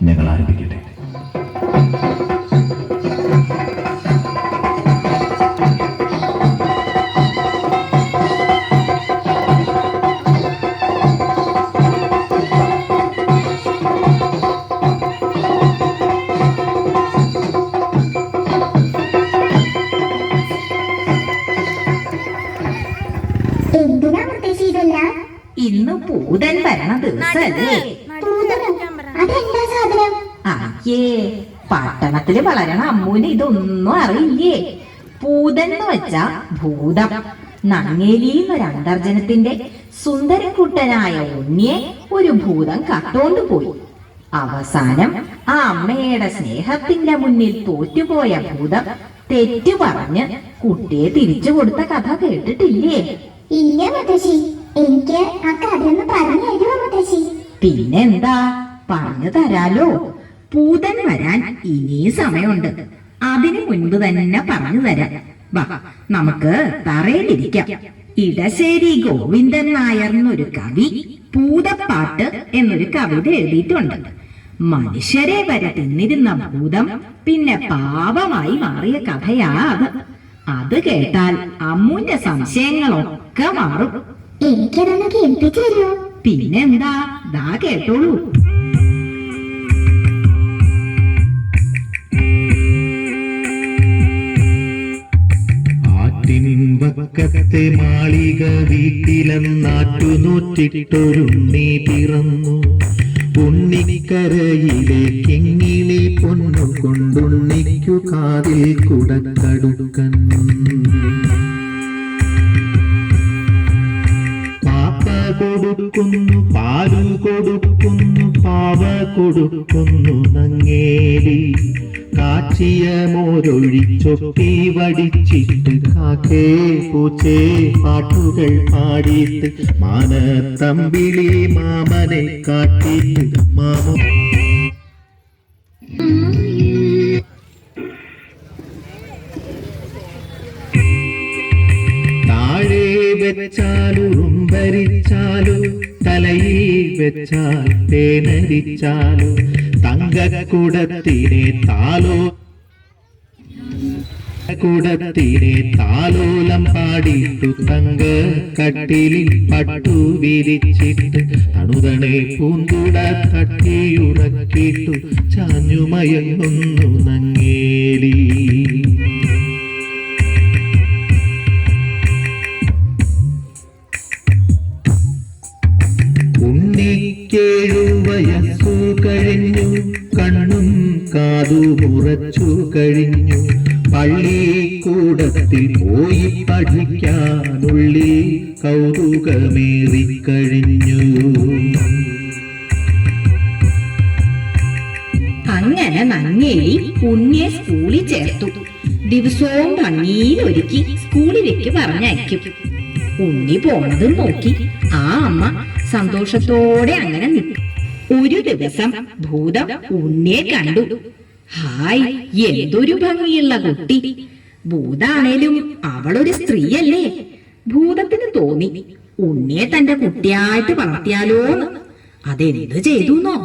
ഞങ്ങൾ ആരംഭിക്കട്ടെ. ഇന്ന് പൂതൻ വരണ ദിവസല്ലേ? അയ്യേ, പട്ടണത്തില് വളരണ അമ്മൂന് ഇതൊന്നും അറിയില്ലേ. പൂതൻ എന്ന് വെച്ചാ ഭൂതം. നങ്ങേലിന്നൊരു അന്തർജനത്തിന്റെ സുന്ദരക്കുട്ടനായ ഉണ്ണിയെ ഒരു ഭൂതം കട്ടോണ്ട് പോയി. അവസാനം ആ അമ്മയുടെ സ്നേഹത്തിന്റെ മുന്നിൽ തോറ്റുപോയ ഭൂതം തെറ്റു പറഞ്ഞ് കുട്ടിയെ തിരിച്ചു കൊടുത്ത കഥ കേട്ടിട്ടില്ലേ? ഇല്ല മുത്തശ്ശി, എനിക്ക് ആ കഥ ഒന്ന് പറഞ്ഞു തരുമോ മുത്തശ്ശി? പിന്നെന്താ, പറഞ്ഞു തരാലോ. പൂതൻ വരാൻ ഇനിയും സമയമുണ്ട്. അതിനു മുൻപ് തന്നെ പറഞ്ഞു തരാം. വാ, നമുക്ക് തറയിലിരിക്കാം. ഇടശ്ശേരി ഗോവിന്ദൻ നായർ എന്നൊരു കവി പൂതപ്പാട്ട് എന്നൊരു കവിത എഴുതിയിട്ടുണ്ട്. മനുഷ്യരെ വരെ തിന്നിരുന്ന ഭൂതം പിന്നെ പാവമായി മാറിയ കഥയാ അത്. അത് കേട്ടാൽ അമ്മുന്റെ സംശയങ്ങളൊക്കെ മാറും. എനിക്കതൊന്ന് കേൾപ്പിച്ചു തരുമോ? പിന്നെന്താ, ദാ കേട്ടോളൂ. ആറ്റിൻവക്കത്തെ മാളിക വീട്ടിലെന്നാറ്റുനൂറ്റിട്ടൊരുണ്ണി പിറന്നു. ഉണ്ണിക്കരയിലെ കിങ്ങിണി പൊന്നു കൊണ്ടുണ്ണിക്കു കാതിൽ കുടക്കടുക്കൻ. പാപ്പ കൊടുക്കുന്നു, പാലു കൊടുക്കുന്നു, പാവ കൊടുക്കുന്നു നങ്ങേലി. കാച്ചിയ മോരൊഴിച്ചൊപ്പി വടിച്ചിട്ട് കാക്കേ പൂച്ചേ പാട്ടുകൾ പാടിയിട്ട് മാനത്തമ്പിളി മാമനെ കാട്ടിയിട്ട് മാമോ താഴെ വെച്ചാലു റുമ്പരിച്ചാലു തലയിൽ വെച്ചാൽ തേനരിച്ചാലു തങ്കക്കുടത്തിനെ താലോലം പാടിയിട്ടു തങ്ക കട്ടിലിൽ പട്ടു വിരിച്ചിട്ട് തണുതണെ പൂന്തുട തട്ടിയുറക്കിട്ടു ചാഞ്ഞുമയങ്ങുന്നു നങ്ങേലി. ഉണ്ണിക്കേഴു വയസ്സു കഴിഞ്ഞു, കണ്ണും കാതു മുറച്ചു കഴിഞ്ഞു. പള്ളിക്കൂടത്തിൽ പോയി പഠിക്കാനുള്ളിൽ കൗതുകമേറിക്കഴിഞ്ഞു. അങ്ങനെ നങ്ങേലി ഉണ്ണിയെ സ്കൂളിൽ ചേർത്തു. ദിവസവും ഭംഗിയിലൊരുക്കി സ്കൂളിലേക്ക് പറഞ്ഞയക്കും. ഉണ്ണി പോണതും നോക്കി ആ അമ്മ സന്തോഷത്തോടെ അങ്ങനെ നിൽക്കും. ഒരു ദിവസം ഭൂതം ഉണ്ണിയെ കണ്ടു. ഹായ്, എന്തൊരു ഭംഗിയുള്ള കുട്ടി! ഭൂതാണേലും അവളൊരു സ്ത്രീയല്ലേ? ഭൂതത്തിന് തോന്നി ഉണ്ണിയെ തന്റെ കുട്ടിയായിട്ട് വളർത്തിയാലോന്ന്. അതെന്ത് ചെയ്തുന്നോ,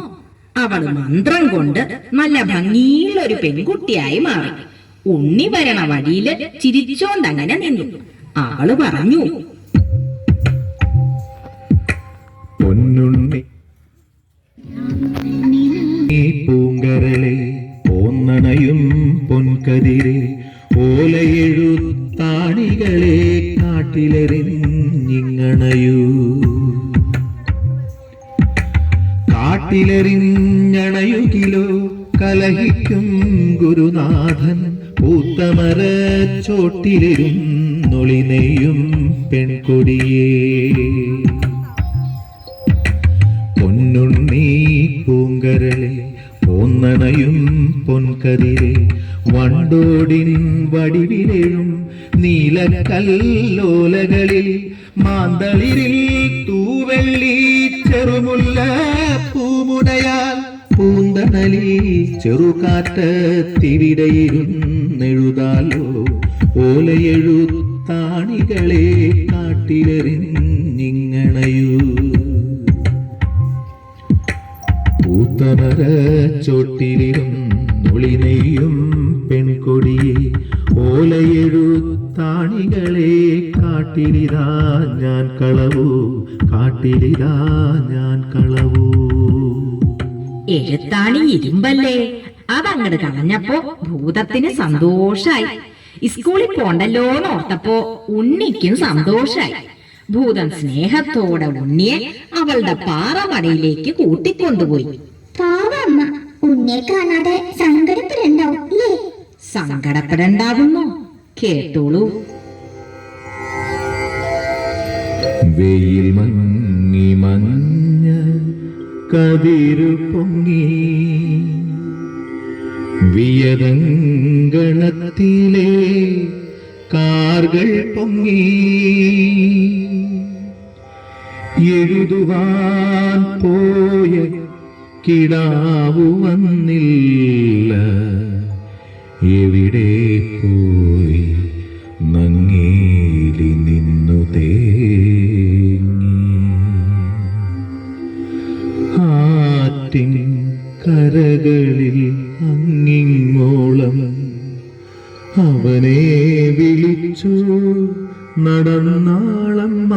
അവള് മന്ത്രം കൊണ്ട് നല്ല ഭംഗിയുള്ള ഒരു പെൺകുട്ടിയായി മാറി. ഉണ്ണി വരണ വഴിയില് ചിരിച്ചോണ്ടങ്ങനെ നിന്നു. അവള് പറഞ്ഞു, പൊന്നുണ്ണി പൂങ്കരളെ പോന്നണയും പൊൻകതിരെ ഓലയെഴുത്താണികളെ കാട്ടിലെറിഞ്ഞിങ്ങണയൂ. കാട്ടിലെറിഞ്ഞണയുകിലോ കലഹിക്കും ഗുരുനാഥൻ. പൂത്തമര ചോട്ടിലിരുന്നൊളിനെയും പെൺകൊടിയേ. പൊന്നുണ്ണി പൂങ്കരളെ പോന്നണയും പൊൻകതിരെ വണ്ടോടിൻ വടിവിലെഴും നീലക്കല്ലോലകളിൽ മാന്തളിരിൽ തൂവെള്ളി ചെറുമുല്ല പൂമുടയാൽ പൂന്തണലിൽ ചെറുകാറ്റത്തിവിടയിരുന്നെഴുതാലോ ഓലയെഴുത്താണികളെ കാട്ടിലെറിഞ്ഞിങ്ങണയൂ. പൂത്ത പൂളമര ചോട്ടിലിരുന്നൊളി നെയ്യും പെൺകൊടിയെ ഓലയെഴുത്താണികളെ കാട്ടിലിതാ ഞാൻ കളവൂ, കാട്ടിലിതാ ഞാൻ കളവൂ. എഴുത്താണി ഇരുമ്പല്ലേ, അതങ്ങട് കളഞ്ഞപ്പോ ഭൂതത്തിന് സന്തോഷായി. സ്കൂളിൽ പോണ്ടല്ലോന്ന് ഓർത്തപ്പോ ഉണ്ണിക്കും സന്തോഷായി. ഭൂതം സ്നേഹത്തോടെ ഉണ്ണിയെ അവളുടെ പാറമടയിലേക്ക് കൂട്ടിക്കൊണ്ടുപോയി. പാവമ്മ ഉണ്ണിയെ കാണാതെ സങ്കടപ്പെടണ്ടാവും അല്ലേ? സങ്കടപ്പെടണ്ടാവുന്നു, കേട്ടോളൂ. വെയിൽ മങ്ങി മഞ്ഞ കതിരു പൊങ്ങി വിയതങ്കണത്തിലെ കാർകൾ പൊങ്ങി എഴുതുവാൻ പോയ കിടാവു വന്നില്ല, എവിടെ പോയി നങ്ങേലി നിന്നു തേങ്ങി. ആറ്റിൻ കരകളിൽ അങ്ങിങ്ങോളം അവനെ വിളിച്ചു നടന്നാളമ്മ.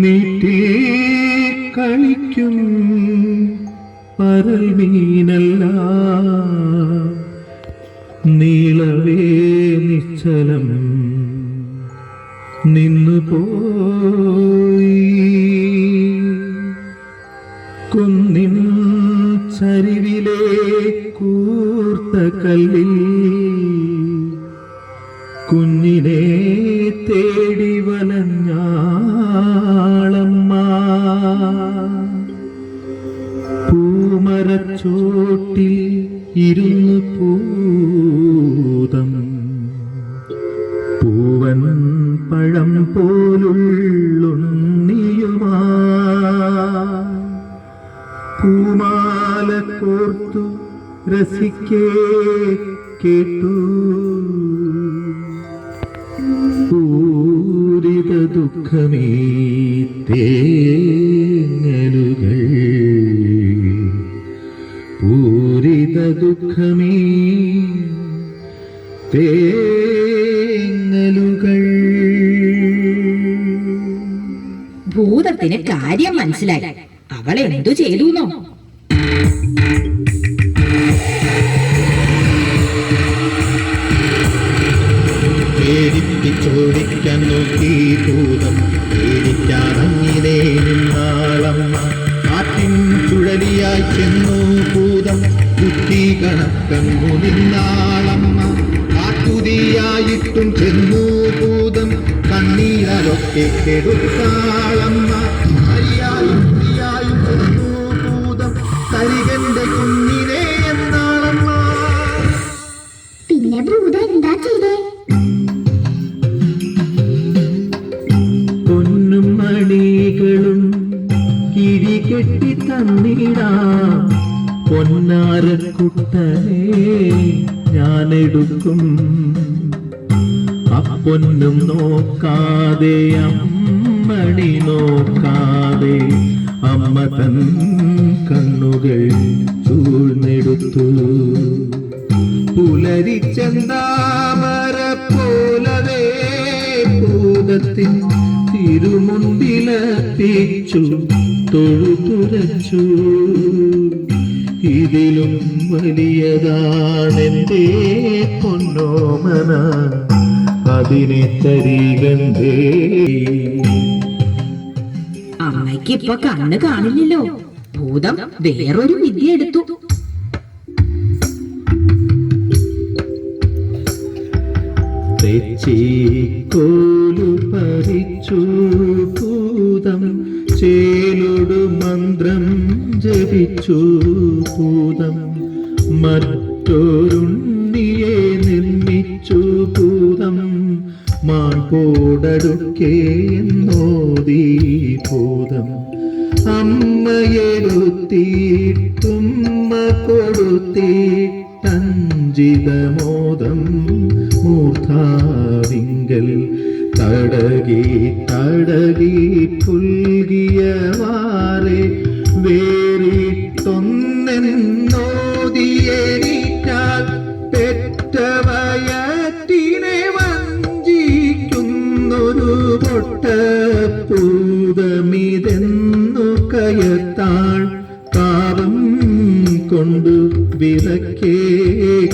നീട്ടി കളിക്കും പരൽ മീനല്ല, നീളവേ നിശ്ചലം നിന്നുപോയി. കുന്നിൻ ചരിവിലെ കൂർത്ത കല്ലിൽ കുഞ്ഞിനെ തേടി വലഞ്ഞാളമ്മ. പൂമരച്ചോട്ടിൽ ഇരുന്ന് പൂതം പൂവൻ പഴം പോലുള്ളുണ്ണിയുമാ പൂമാല കോർത്തു രസിക്കേ കേട്ടു. പൂരിത ദുഃഖമേ തേങ്ങലുകൾ, പൂരിത ദുഃഖമേ തേങ്ങലുകൾ. ഭൂതത്തിന് കാര്യം മനസ്സിലായി. അവൾ എന്തു ചെയ്തുന്നോ? ചോദിക്കാൻ നോക്കി ഭൂതം, പേടിക്കാറങ്ങിലേ നിന്നാളമ്മ. കാറ്റിൻ ചുഴലിയായി ചെന്നു ഭൂതം, കുത്തി കണക്കങ്ങു നിന്നാളമ്മ. കാട്ടുതീയായിട്ടും ചെന്നു ഭൂതം, കണ്ണീരൊക്കെ കെടുത്താളമ്മ. അരിയായും തീയായും ചെന്നു ഭൂതം, തരികന്റെ കുഞ്ഞിനെ എന്നാളമ്മ. പിന്നെ ഭൂതം എന്താ ചെയ്തേ? പൊന്നും മണികളും കിഴികെട്ടി തന്നിടാം, പൊന്നാരക്കുട്ടനെ ഞാനെടുക്കും. അപ്പൊന്നും നോക്കാതെ അമ്മണി നോക്കാതെ അമ്മ തൻ കണ്ണുകൾ ചൂഴ്ന്നെടുത്തു. പുലരിച്ചെന്താമര പോലവേ ഭൂതത്തിൻ തിരുമുണ്ടിലർപ്പിച്ചു തൊഴുതുരച്ചു. ഇതിലും വലിയതാണെന്റെ പൊന്നോമന, അതിനെ തരികണ്ടേ. അമ്മയ്ക്ക് ഇപ്പൊ കണ്ണ് കാണില്ലല്ലോ. ഭൂതം വേറൊരു വിദ്യ എടുത്തു. തെച്ചിക്കോലു പറിച്ചു ഭൂതം, ചേലൊടു മന്ത്രം ജപിച്ചു ഭൂതം. മറ്റൊരുണ്ണിയെ നിർമ്മിച്ചു ഭൂതം, മാൻപോടടുക്കേ എന്നോദീ ഭൂതം. അമ്മയെടുത്തിട്ടുമ്മ കൊടുത്തിട്ടഞ്ചിതമോദം മൂർധാവിങ്കൽ തടകി തടകി പുൽകിയ വാറെ വേറി പാപം കൊണ്ടു വിറക്കേ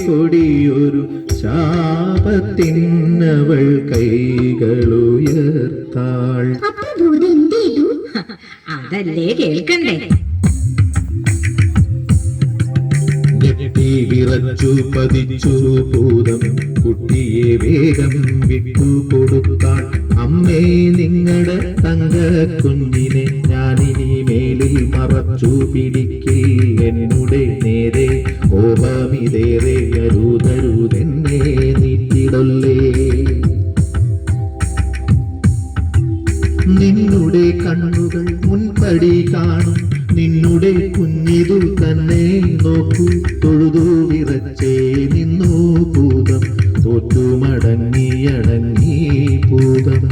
കൊടിയൊരു ശാപത്തിന്നവൾ കൈകളുയർത്താൾ. അപ്പൊ ഭൂതം എന്ത് ചെയ്തു? അതല്ലേ കേൾക്കണ്ടേ. ഞെട്ടി വിറച്ചു പതിച്ചു ഭൂതം കുട്ടിയെ വേഗം വിട്ടുകൊടുത്താൾ. അമ്മേ, നിങ്ങളുടെ തങ്ക കുഞ്ഞിനെ ഞാനിനി മേലിൽ മറച്ചു പിടിക്കേ. എന്നുടെ നേരെ കോപമിതേറെ അരുതരുതെന്നെ നീറ്റിടല്ലേ. നിന്നുടെ കണ്ണുകൾ മുൻപടി കാണും, നിന്നുടെ കുഞ്ഞിതു തന്നെ നോക്കൂ. തൊഴുതു വിറച്ചേ നിന്നു ഭൂതം, തോറ്റു മടങ്ങിയടങ്ങി ഭൂതം.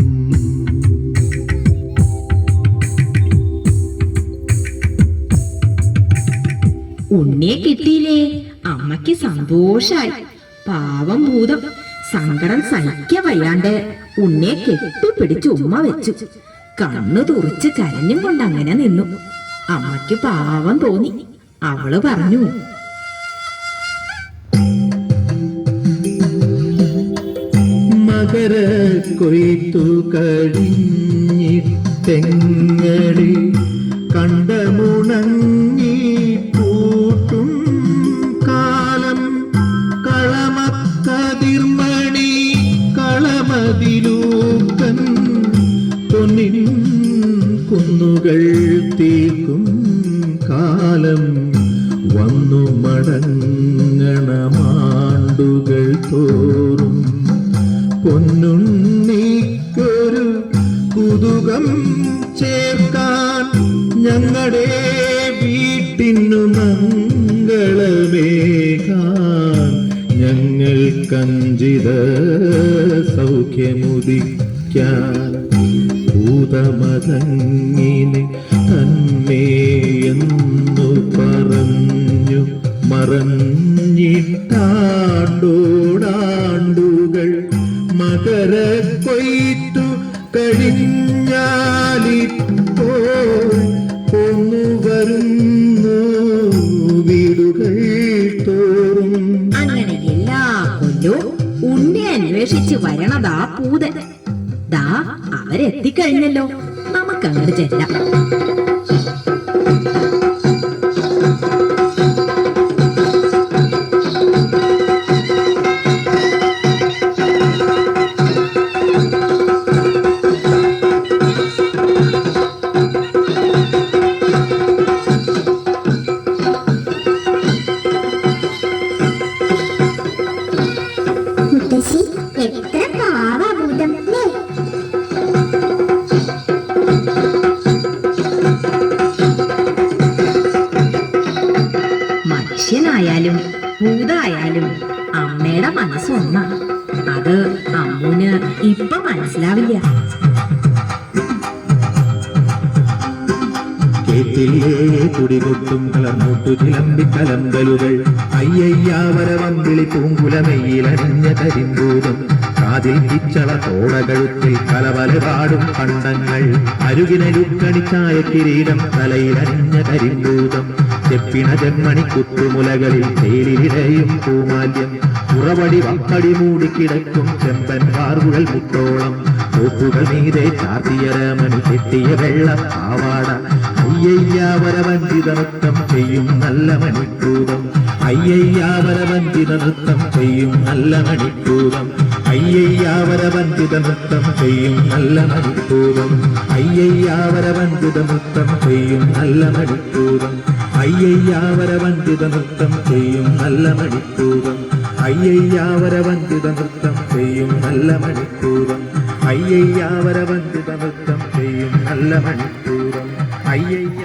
ഉണ്ണിയെ കിട്ടിയില്ലേ? അമ്മയ്ക്ക് സന്തോഷായി. പാവം ഭൂതം സങ്കടം സഹിക്ക വയ്യാണ്ട് ഉണ്ണിയെ കെട്ടിപ്പിടിച്ച് ഉമ്മ വെച്ചു. കണ്ണു തുറിച്ച് കരഞ്ഞും കൊണ്ട് അങ്ങനെ നിന്നു. അമ്മയ്ക്ക് പാവം തോന്നി. അവള് പറഞ്ഞു, മകര കൊയ്ത്തു കഴിഞ്ഞിട്ടെങ്ങടി കണ്ടമുണങ്ങി പൂട്ടും കാലം. കളമക്കതിർമണി കളമതിലൂക്കൻ പൊന്നിൻ കുന്നുകൾ തീർക്കും കാലം. വന്നു മടങ്ങണമാണ്ടുകൾ തോറും പൊന്നുണ്ണിക്കൊരു കുതുകം ചേർക്കാൻ. ഞങ്ങളുടെ വീട്ടിനു മംഗളമേകാൻ ഞങ്ങൾ കഞ്ചിത സൗഖ്യമുദിക്കാൻ. ഭൂതമതങ്ങിനെ തന്മേയെന്നു പറഞ്ഞു മറഞ്ഞിട്ടാണ്ടോടാണ്ടുകൾ. മകര കൊയ്ത്തു കഴിഞ്ഞാലിപ്പോൾ പോന്നു വരുന്നു വീടുകൾ തോറും. അങ്ങനെ എല്ലാ കൊല്ലവും ഉണ്ണി അന്വേഷിച്ച് വരണതാ പൂതൻ. ദാ അവരെത്തിക്കഴിഞ്ഞല്ലോ. നമുക്കങ്ങോട്ട് ചെല്ലാം. മുത്തശ്ശി, എത്ര പാവാ ഭൂതം അല്ലേ? മനുഷ്യനായാലും ഭൂതായാലും അമ്മയുടെ മനസ്സൊന്നാ. അത് അമ്മൂന് ഇപ്പൊ മനസ്സിലാവില്ല. കേട്ടില്ലേ തുടികൊട്ടും കളർമുട്ടു ചിലമ്പി കലമ്പലുകൾ. അയ്യയ്യാവരവമ്പിളി പൂങ്കുലമെയ്യിലണിഞ്ഞ കരിമ്പൂതം. കാതിൽ പിച്ചള തോടകഴുത്തിൽ കലവലപാടും പണ്ടങ്ങൾ. അരുകിനലുക്കണിച്ചായ കിരീടം തലയിലണിഞ്ഞ കരിമ്പൂതം. ചെപ്പിണ ജന്മണി കുത്തുമുലകളിൽ തേലിലിടയും പൂമാല്യം. ഉറവടി വപ്പടി മൂടിക്കിടക്കും ചെമ്പൻ വാർവുകൾ മുട്ടോളം. തോപ്പുകൾ മീതെ ചാർത്തിയരമണി കെട്ടിയ വെള്ള പാവാട. അയ്യയ്യാവരവഞ്ചിത നൃത്തം ചെയ്യും നല്ല മണിക്കൂടം. അയ്യയ്യാവരവഞ്ചിത നൃത്തം ചെയ്യും നല്ല മണിക്കൂടം. അയ്യയ്യാവരവഞ്ചിത നൃത്തം ചെയ്യും നല്ല മണിക്കൂടം. അയ്യയ്യാവരവഞ്ചിത നൃത്തം ചെയ്യും നല്ല മണിക്കൂടം. അയ്യയ്യാവരവഞ്ചിത നൃത്തം ചെയ്യും നല്ല മണിക്കൂടം. അയ്യയ്യാവരവഞ്ചിത നൃത്തം ചെയ്യും നല്ല മണിക്കൂടം. അയ്യയ്യാവരവഞ്ചിത നൃത്തം ചെയ്യും നല്ല മണിക്കൂടം. അയ്യയ്യ